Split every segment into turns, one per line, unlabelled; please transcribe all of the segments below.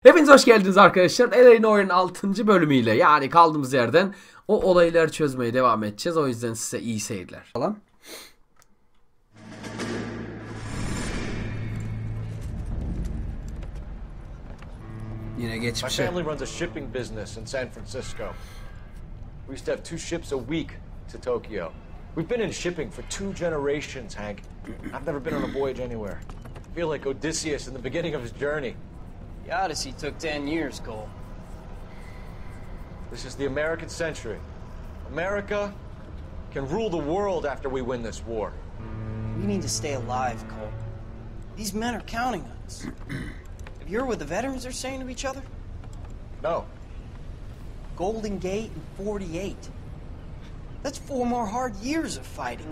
Hepiniz hoş geldiniz arkadaşlar. L.A.Noire'ın 6. bölümüyle yani kaldığımız yerden o olayları çözmeye devam edeceğiz. O yüzden size iyi seyirler falan. Yine geçmişe.
My family runs a shipping business in San Francisco. We used to have 2 ships a week to Tokyo. We've been in shipping for 2 generations, Hank. I've never been on a voyage anywhere. I feel like Odysseus in the beginning of his journey.
The Odyssey took 10 years, Cole.
This is the American century. America can rule the world after we win this war.
We need to stay alive, Cole. These men are counting on us. Have you heard what the veterans are saying to each other?
No.
Golden Gate and 48. That's 4 more hard years of fighting.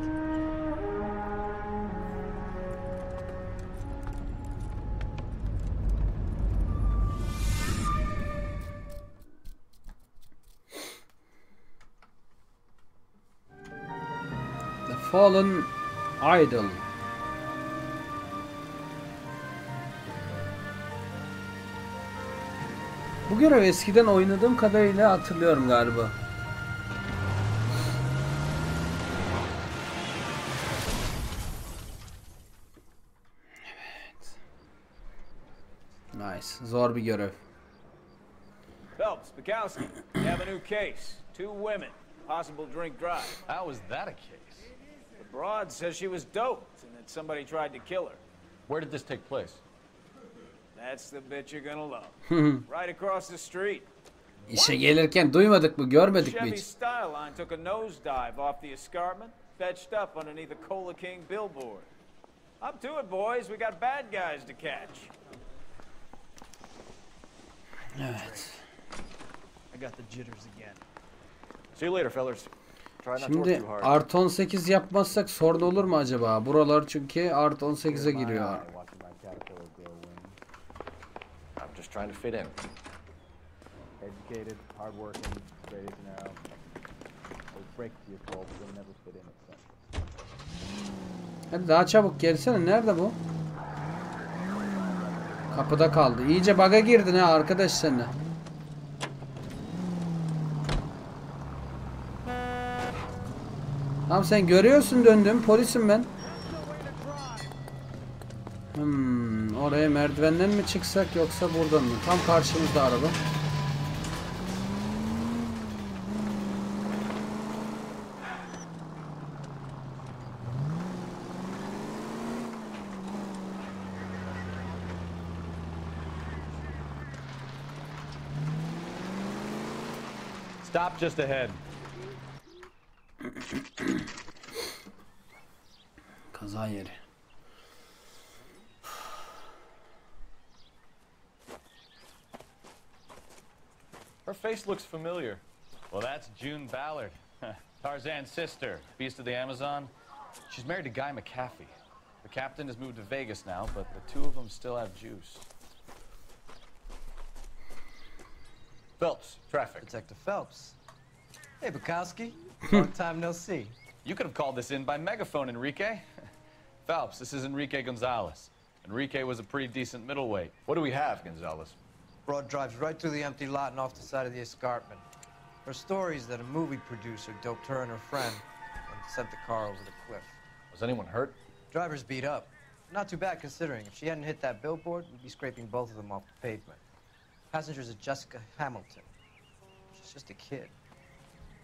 The Fallen Idol. Bu görev eskiden oynadığım kadarıyla hatırlıyorum galiba. Evet. Nice. Zor bir görev.
Phelps, Bukowski, you have a new case. 2 women, possible drink drive.
How is that a case?
The broad says she was doped and that somebody tried to kill her.
Where did this take place?
That's the bit you're gonna love. Right across the street.
İşe gelirken duymadık mı, görmedik mi
Chevy
hiç?
Styline took a nosedive off the escarpment, fetched up underneath a Cola King billboard. Up to it, boys. We got bad guys to catch.
Evet.
I got the jitters again.
See you later, fellas. Try not to work
Şimdi
too hard.
artı 18 yapmazsak sorun olur mu acaba? Buralar çünkü artı 18'e giriyor.
I'm just trying to fit in.
Educated, hardworking, straight as an arrow. Those breaks you call, but you'll never fit in at some.
Hadi daha çabuk gelsene. Nerede bu? Kapıda kaldı. İyice bug'a girdin ha arkadaş sen de. Tamam sen görüyorsun döndüm. Polisim ben. Oraya merdivenden mi çıksak yoksa buradan mı? Tam karşımızda araba.
Stop just ahead.
Kaza yeri.
Her face looks familiar.
Well, that's June Ballard, Tarzan's sister, beast of the Amazon. She's married to Guy McAfee. The captain has moved to Vegas now, but the 2 of them still have juice.
Phelps, traffic.
Detective Phelps. Hey, Bukowski. Long time no see.
You could have called this in by megaphone, Enrique. Phelps, this is Enrique Gonzalez. Enrique was a pretty decent middleweight.
What do we have, Gonzalez?
Broad drives right through the empty lot and off the side of the escarpment. Her story is that a movie producer doped her and her friend and sent the car over the cliff.
Was anyone hurt?
Driver's beat up. Not too bad considering. If she hadn't hit that billboard, we'd be scraping both of them off the pavement. Passenger's a Jessica Hamilton. She's just a kid.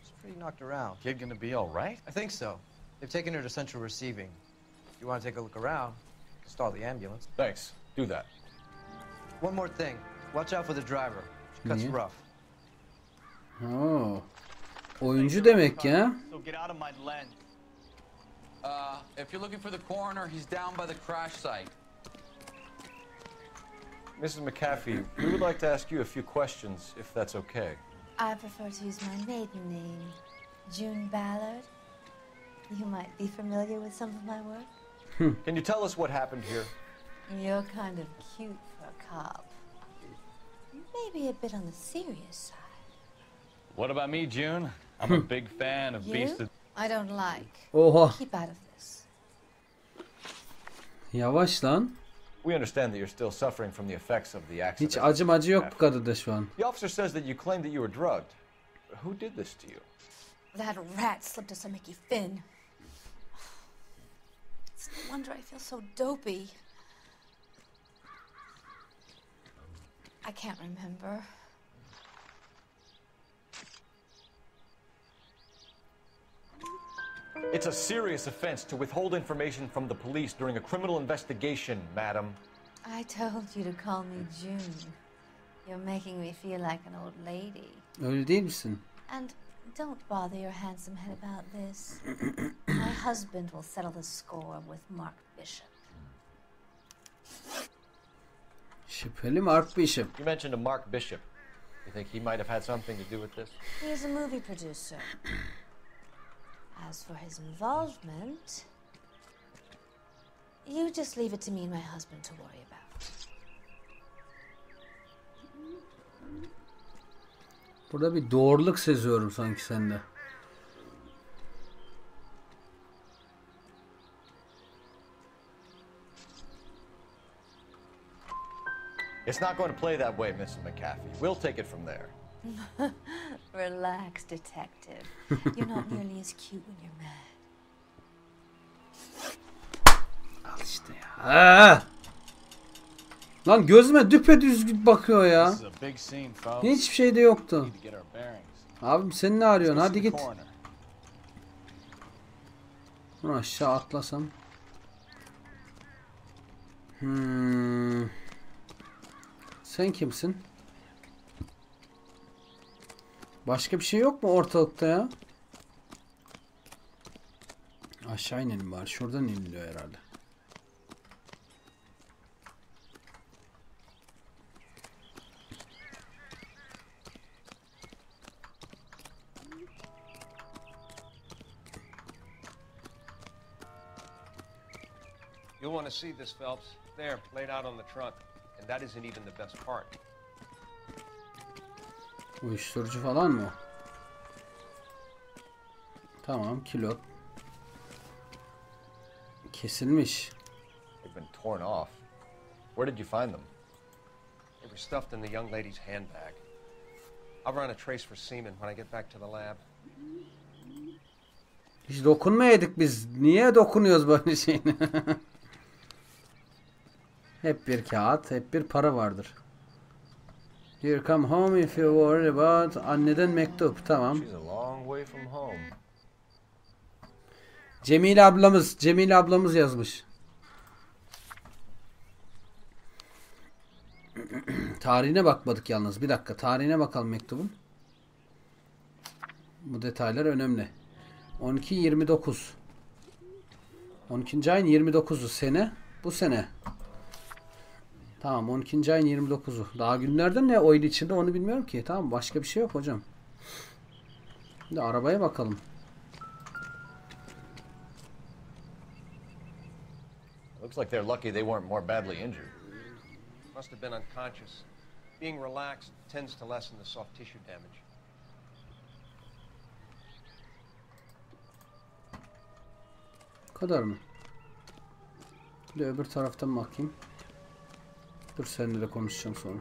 She's pretty knocked around.
Kid gonna be all right?
I think so. They've taken her to central receiving. If you want to take a look around, you can stall the ambulance.
Thanks. Do that.
One more thing. Watch out for the driver. She cuts
Niye?
rough.
Oo. Oyuncu demek ya.
So get out of my lens.
If you're looking for the coroner, he's down by the crash site.
Mrs. McAfee, we would like to ask you a few questions, if that's okay.
I prefer to use my maiden name, June Ballard. You might be familiar with some of my work.
Can you tell us what happened here?
You're kind of cute for a cop. Maybe a bit on the serious side.
What about me, June? I'm a big fan of Beast of...
I don't like.
Oha.
Keep out of this.
Yavaş lan.
We understand that you're still suffering from the effects of the accident.
Hiç acı yok bu kadında şu an.
The officer says that you claimed that you were drugged. Who did this to you?
That rat slipped us a Mickey Finn. It's no wonder I feel so dopey. I can't remember.
It's a serious offense to withhold information from the police during a criminal investigation, madam.
I told you to call me June. You're making me feel like an old lady.
Öyle değil misin?
And don't bother your handsome head about this. My husband will settle the score with Mark Bishop.
Şüpheli Mark Bishop.
You mentioned a Mark Bishop. You think he might have had something to do with this?
He's a movie producer. As for his involvement, you just leave it to me and my husband to worry about.
Burada bir doğruluk seziyorum sanki sende.
It's not going to play that way, Mrs. McAfee. We'll take it from there.
Relax, detective. You're not nearly as cute when you're mad.
Al işte ya. Lan gözüme düpedüz bakıyor ya.
This is a big scene, folks.
Hiçbir şey de yoktu.
Need to get our bearings.
Abim sen ne arıyorsun?
Let's
Hadi
go to
git.
the corner.
Bunu aşağı atlasam. Sen kimsin? Başka bir şey yok mu ortalıkta ya? Aşağı inelim bari. Şuradan iniliyor herhalde.
You'll want to see this, Phelps. There, laid out on the trunk. And that isn't even the best part.
Uyuşturucu falan mı o? Tamam, kilot. Kesilmiş.
They've been torn off. Where did you find them?
They were stuffed in the young lady's handbag. I'll run a trace for semen when I get back to the lab.
Hiç dokunmayaydık biz. Niye dokunuyoruz böyle şeyine? Hep bir kağıt, hep bir para vardır. Here come home if you worry about. Anneden mektup. Tamam.
She's a long way from home.
Cemile ablamız yazmış. Tarihine bakmadık yalnız. Bir dakika. Tarihine bakalım mektubun. Bu detaylar önemli. 12-29. 12. ayın 29'u sene. Bu sene. Tamam, 12. ayın 29'u. Daha günlerden ne oydu içinde onu bilmiyorum ki. Tamam, başka bir şey yok hocam. Şimdi arabaya bakalım.
Looks like they're lucky they weren't more badly injured.
Must have been unconscious. Being relaxed tends to lessen the soft tissue damage.
Bu kadar mı? Bir de öbür taraftan bakayım. Dur, seninle de konuşacağım sonra.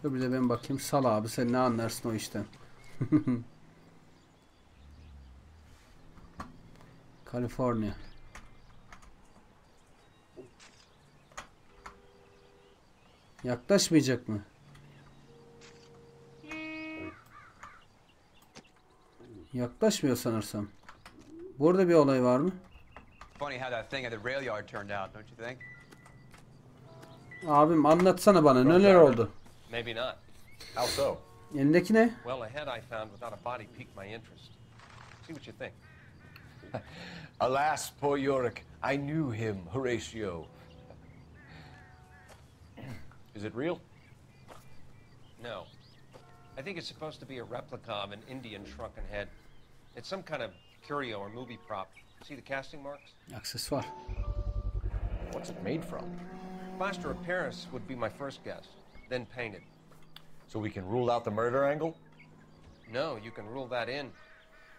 Dur bir de ben bakayım. Sal abi, sen ne anlarsın o işten. Kaliforniya. Yaklaşmayacak mı? Yaklaşmıyor sanırsam. Burada bir olay var mı?
Funny how that thing at the rail yard turned out, don't you think?
Abim anlatsana bana, neler oldu?
Maybe not.
How so?
Elindeki ne?
Well, a head I found without a body piqued my interest. See what you think.
Alas, poor Yorick. I knew him, Horatio. Is it real?
No. I think it's supposed to be a replica of an Indian shrunken head. It's some kind of curio or movie prop. See the casting marks?
Aksesuar.
What's it made from?
Plaster of Paris would be my first guess, then painted.
So we can rule out the murder angle?
No, you can rule that in.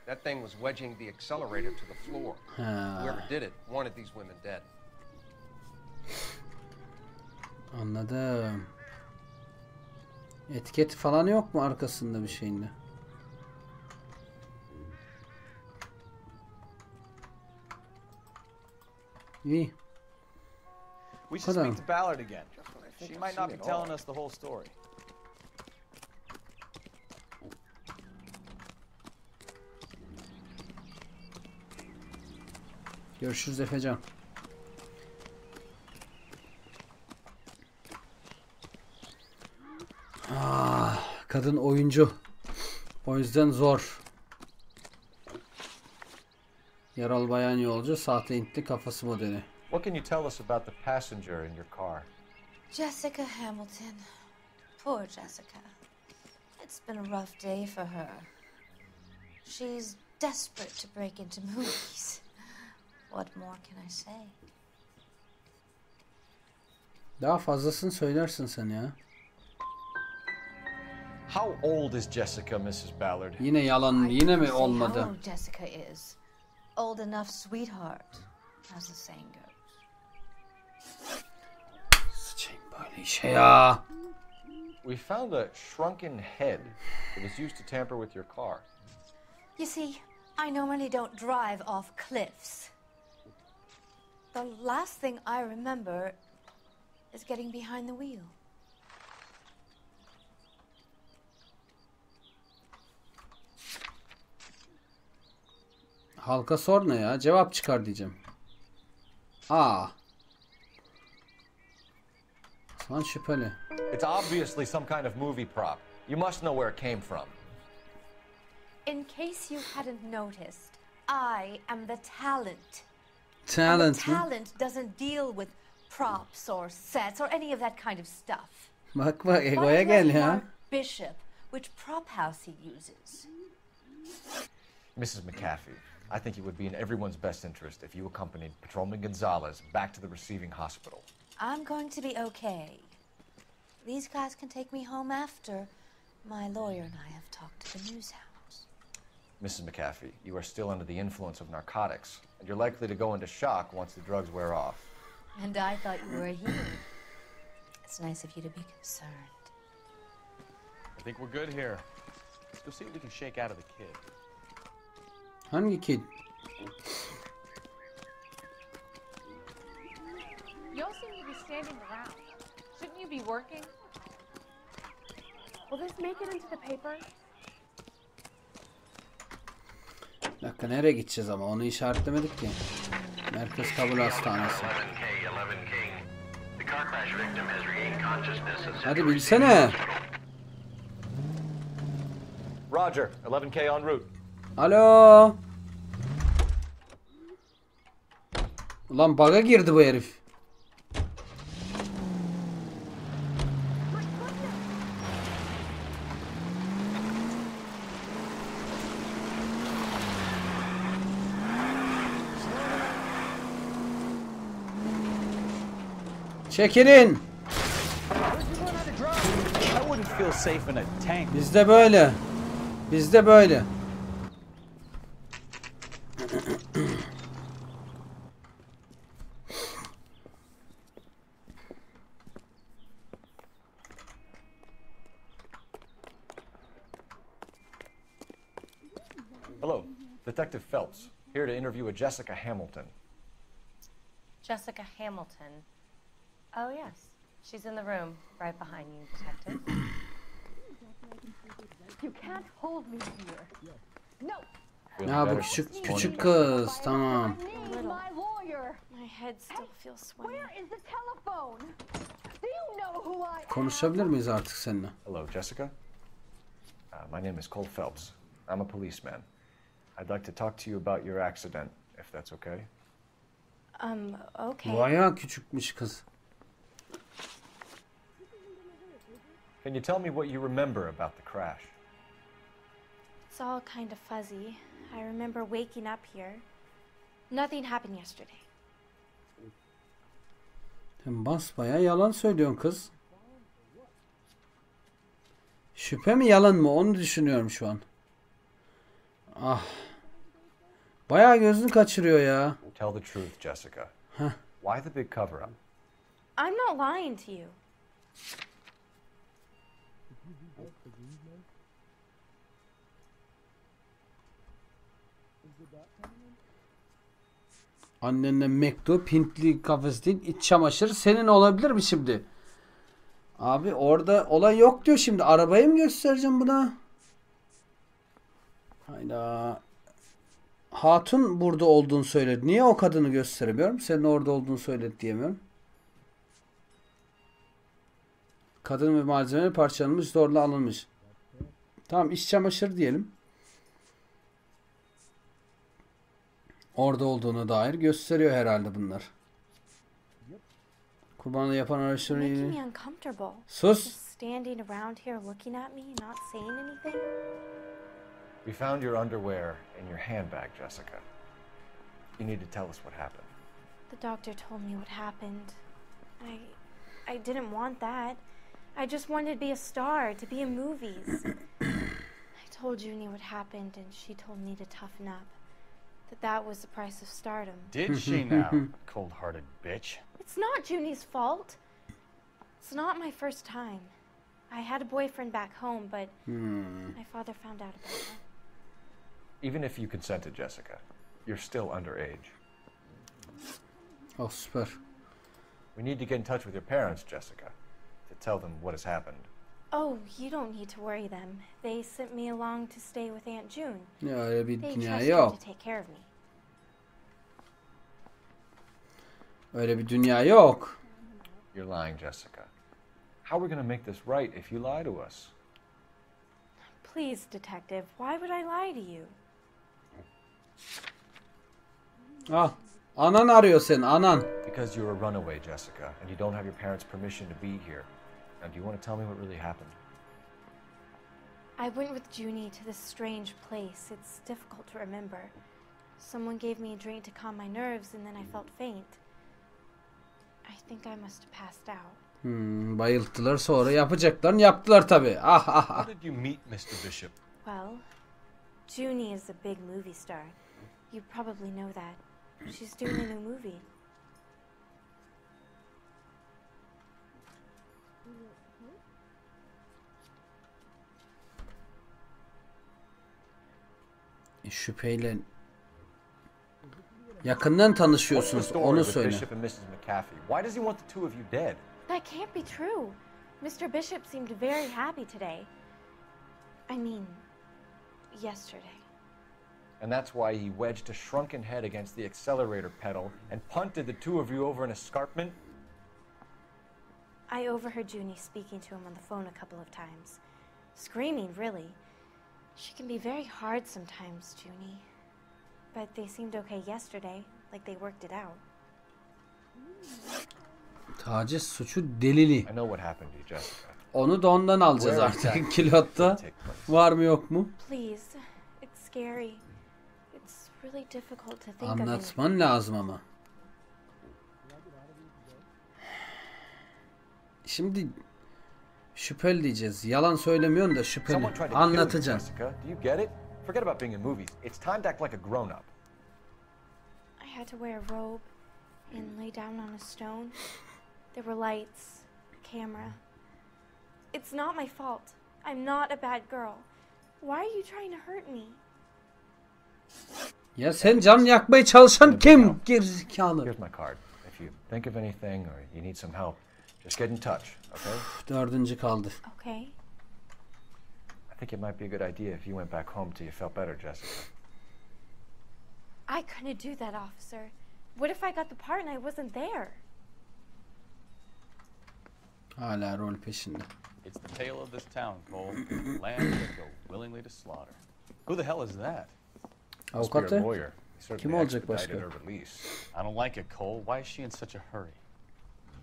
That thing was wedging the accelerator to the floor. Whoever did it wanted these women dead.
Anladım. Etiket falan yok mu arkasında bir şeyinde? İyi.
We should speak to Ballard again. She might not be telling us the whole story.
Görüşürüz Efecan. Kadın oyuncu. O yüzden zor. Yaralı bayan yolcu, sahte intli kafası modeli.
What can you tell us about the passenger in your car?
Jessica Hamilton. Poor Jessica. It's been a rough day for her. She's desperate to break into movies. What more can I say?
Daha fazlasını söylersin sen ya.
How old is Jessica, Mrs. Ballard?
Yine yalan, yine mi olmadı?
How old Jessica is. Old enough, sweetheart, as the saying goes.
Sıçayım böyle işe ya.
We found a shrunken head that was used to tamper with your car.
You see, I normally don't drive off cliffs. The last thing I remember is getting behind the wheel.
Halka sor ne ya? Cevap çıkar diyeceğim. Son şüpheli.
It's obviously some kind of movie prop. You must know where it came from.
In case you hadn't noticed, I am the talent.
Talent
And the talent doesn't deal with props or sets or any of that kind of stuff.
Bak egoya gel ya.
Bishop, which prop house he uses.
Mrs. McAfee, I think it would be in everyone's best interest if you accompanied Patrolman Gonzalez back to the receiving hospital.
I'm going to be okay. These guys can take me home after. My lawyer and I have talked to the news house.
Mrs. McAfee, you are still under the influence of narcotics, and you're likely to go into shock once the drugs wear off.
And I thought you were a hero. It's nice of you to be concerned.
I think we're good here. Let's go see what we can shake out of the kid.
Hangi kid?
You all seem to be standing around. Shouldn't you be working? Will this make it into the paper?
Bir dakika, nereye gideceğiz ama onu işaretlemedik ki. Merkez Kabul Hastanesi. Hadi bilsene.
Roger, 11K en route.
Alo. Ulan bug'a girdi bu herif. Çekilin. Bizde böyle. Bizde böyle.
Hello, Detective Phelps, here to interview a Jessica Hamilton.
Jessica Hamilton. Oh, yes. She's in the room, right behind you, Detective.
You can't hold me here. No.
Ya bu küçük kız, tamam.
My lawyer.
My head still feels swollen.
Where is the telephone? Do you know who I am?
Konuşabilir miyiz artık seninle?
Hello, Jessica. My name is Cole Phelps. I'm a policeman. I'd like to talk to you about your accident, if that's okay.
Okay.
Bayağı küçükmüş kız.
Can you tell me what you remember about the crash?
It's all kind of fuzzy. I remember waking up here. Nothing happened yesterday.
Sen basbayağı yalan söylüyorsun kız. Şüphe mi yalan mı onu düşünüyorum şu an. Ah. Bayağı gözünü kaçırıyor ya.
Tell the truth, Jessica.
Huh.
Why the big cover-up?
I'm not lying to you.
Annenle mektup, Hintli kafes değil, iç çamaşır. Senin olabilir mi şimdi? Abi orada olay yok diyor şimdi. Arabayı mı göstereceğim buna? Hayda. Hatun burada olduğunu söyledi. Niye o kadını gösteremiyorum? Senin orada olduğunu söyledi diyemiyorum. Kadın ve malzemeleri parçalanmış, zorla alınmış. Tamam, iç çamaşır diyelim. Orada olduğuna dair gösteriyor herhalde bunlar. Kurbanlığı yapan araçların... Sus!
Standing around here looking at me, not saying anything.
We found your underwear in your handbag, Jessica. You need to tell us what happened.
The doctor told me what happened. I didn't want that. I just wanted to be a star, to be in movies. I told Junie what happened, and she told me to toughen up. That was the price of stardom.
Did she now? Cold-hearted bitch.
It's not Junie's fault. It's not my first time. I had a boyfriend back home, but my father found out about it.
Even if you consented, Jessica, you're still underage.
Oh, süper.
We need to get in touch with your parents, Jessica, to tell them what has happened.
Oh, you don't need to worry them. They sent me along to stay with Aunt June.
Ya öyle bir
They
dünya
trust her
yok.
to take care of me.
Öyle bir dünya yok.
You're lying, Jessica. How are we going to make this right if you lie to us?
Please, detective, why would I lie to you?
Al. Anan arıyor seni, anan.
Because you're a runaway, Jessica, and you don't have your parents' permission to be here. Now, do you want to tell me what really happened?
I went with Junie to this strange place. It's difficult to remember. Someone gave me a drink to calm my nerves, and then I felt faint. I think I must have passed out.
Bayılttılar, sonra yapacaklarını yaptılar tabii. Ah ah ah.
How did you meet Mr. Bishop?
Well, Junie is a big movie star. You probably know that. She's doing a new movie.
Şüpheyle yakından tanışıyorsunuz, onu söyle.
Bishop and Mrs. McAfee? Why does he want the two of you dead?
That can't be true. Mr. Bishop seemed very happy today. I mean, yesterday.
And that's why he wedged a shrunken head against the accelerator pedal and punted the two of you over an escarpment?
I overheard Junie speaking to him on the phone a couple of times. Screaming, really. She can be very hard sometimes, Junie. But they seemed okay yesterday, like they worked it out.
Taciz suçu delili.
I know what happened to you, Jessica.
Onu da ondan alacağız artık. Kilotta var mı yok mu?
Please, it's scary. It's really difficult to think of.
Anlatman lazım ama. Şimdi şüpheli diyeceğiz. Yalan söylemiyorsun da şüpheli. Anlatacaksın.
Do you get it? Forget about being in movies. It's time to act like a grown-up.
I had to wear a robe and lay down on a stone. There were lights, camera. It's not my fault. I'm not a bad girl. Why are you trying to hurt me?
Ya sen can yakmaya çalışan kim? Gerizekalı.
Here's my card. If you think of anything or you need some help, just get in touch, okay?
Dördüncü kaldı.
Okay.
I think it might be a good idea if you went back home till you felt better, Jessica.
I couldn't do that, officer. What if I got the part and I wasn't there?
Hala rol peşinde.
It's the tale of this town, Cole. Land that go willingly to slaughter. Who the hell is that?
Avukatı? Kim olacak başka?
Expedited her release.
I don't like it, Cole. Why is she in such a hurry?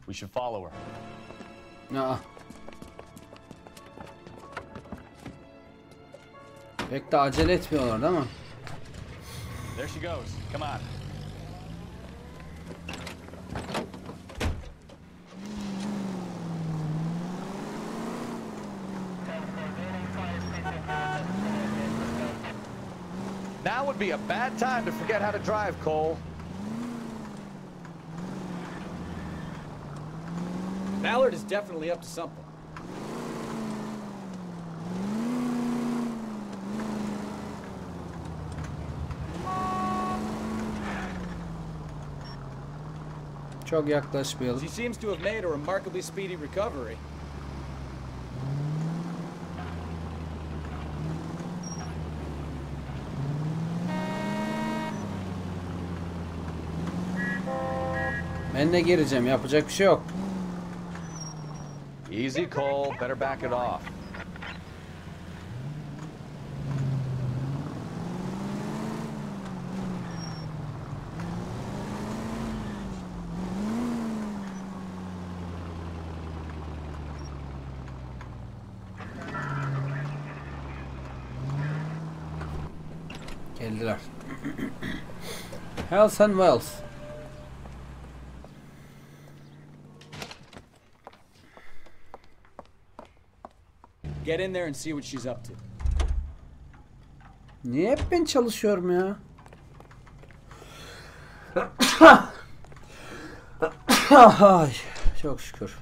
We should follow her.
Aa. Pek de acele etmiyorlar değil mi?
There she goes. Come on. Now would be a bad time to forget how to drive, Cole.
Ballard is definitely up to something.
Çok yaklaşmayalım.
She seems to have made a remarkably speedy recovery.
Ben de gireceğim. Yapacak bir şey yok.
Easy, Cole. Better back it off.
Geldiler. Health and Wealth.
Get in there and see what she's up to.
Niye hep ben çalışıyorum ya? Ay, çok şükür.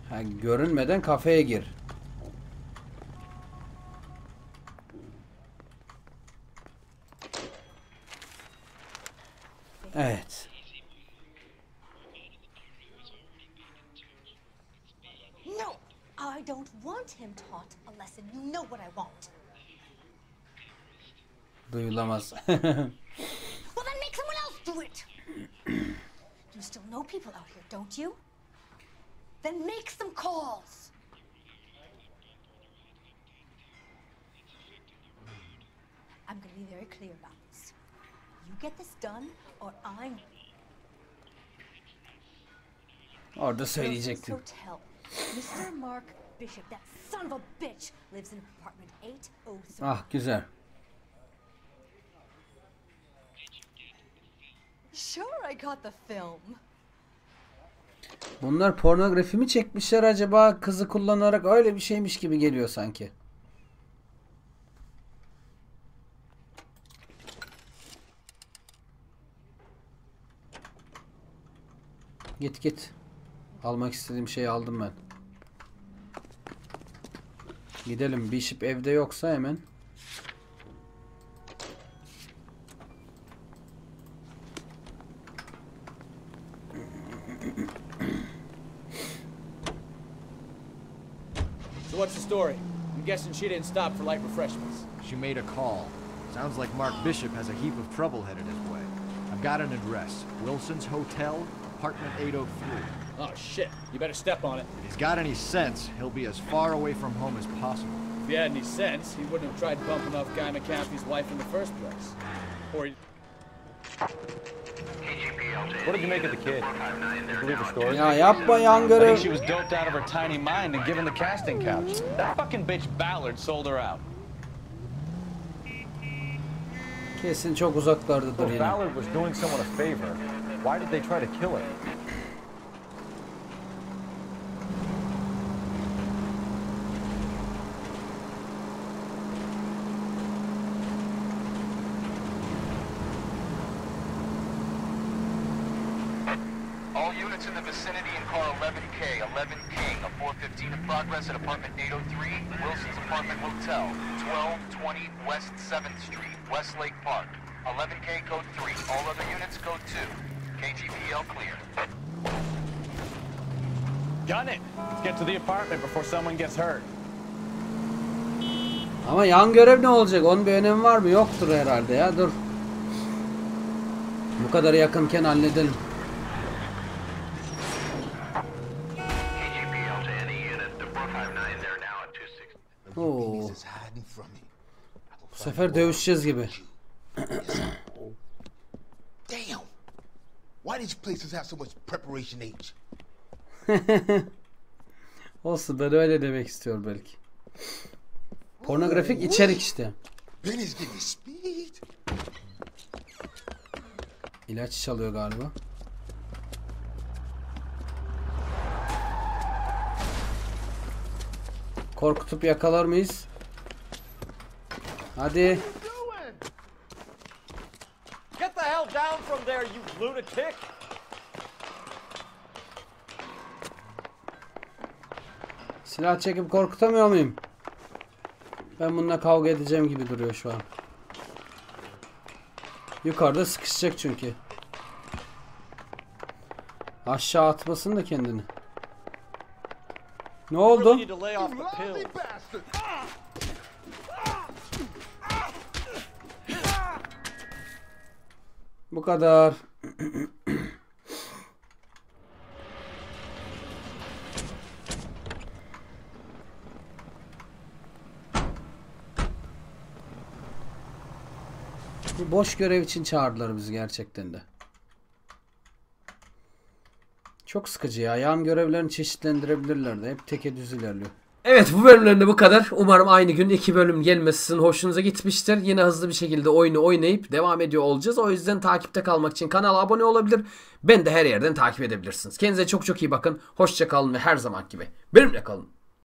Ha, görünmeden kafeye gir. Evet.
No, I don't want him taught a lesson. You know what I want.
Duyulamaz.
Well, then make someone else do it. You still know people out here, don't you? Then make some calls. I'm going to be very clear about this. You get this done, or I'm...
Orada söyleyecektim.
Hotel. Mr. Mark Bishop, that son of a bitch, lives in apartment 803.
Ah, güzel.
Sure, I got the film.
Bunlar pornografi mi çekmişler acaba? Kızı kullanarak öyle bir şeymiş gibi geliyor sanki. Git git. Almak istediğim şeyi aldım ben. Gidelim. Bishop evde yoksa hemen.
So what's the story? I'm guessing she didn't stop for light refreshments.
She made a call. Sounds like Mark Bishop has a heap of trouble headed his way. I've got an address. Wilson's Hotel, apartment 803.
Oh shit, you better step on it.
If he's got any sense, he'll be as far away from home as possible.
If he had any sense, he wouldn't have tried bumping off Guy McAfee's wife in the first place. Or he...
What did you make of the kid? You believe her story?
Ya yapma yan
I
görev.
think she was doped out of her tiny mind and given the casting couch. That fucking bitch Ballard sold her out.
Kesin çok uzaklardadır
If
yine.
Ballard was doing someone a favor, why did they try to kill her?
All units in the vicinity in car 11K, 11 King, a 415 in progress at apartment 803, Wilson's Apartment Hotel, 1220 West 7th Street, Westlake Park. 11K code 3, all other units code 2. KGPL clear.
Gun it! Let's get to the apartment before someone gets hurt.
Ama yan görev ne olacak? Onun bir önemi var mı? Yoktur herhalde ya. Dur. Bu kadar yakınken halledelim. Oo. Bu sefer dövüşeceğiz gibi.
Damn. Why these places have so much preparation age?
Olsun, ben öyle demek istiyorum belki. Pornografik içerik işte.
Benny's getting speed.
İlaç çalıyor galiba. Korkutup yakalar mıyız? Hadi.
Get the hell down from there, you lunatic!
Silah çekip korkutamıyor muyum? Ben bununla kavga edeceğim gibi duruyor şu an. Yukarıda sıkışacak çünkü. Aşağı atmasın da kendini. Ne oldu? Bu kadar. Bir boş görev için çağırdılar bizi gerçekten de. Çok sıkıcı ya. Yan görevlerini çeşitlendirebilirlerdi. Hep teke düz ilerliyor.
Evet, bu bölümlerinde bu kadar. Umarım aynı gün 2 bölüm gelmesi sizin hoşunuza gitmiştir. Yine hızlı bir şekilde oyunu oynayıp devam ediyor olacağız. O yüzden takipte kalmak için kanala abone olabilir. Ben de her yerden takip edebilirsiniz. Kendinize çok çok iyi bakın. Hoşça kalın ve her zaman gibi benimle kalın.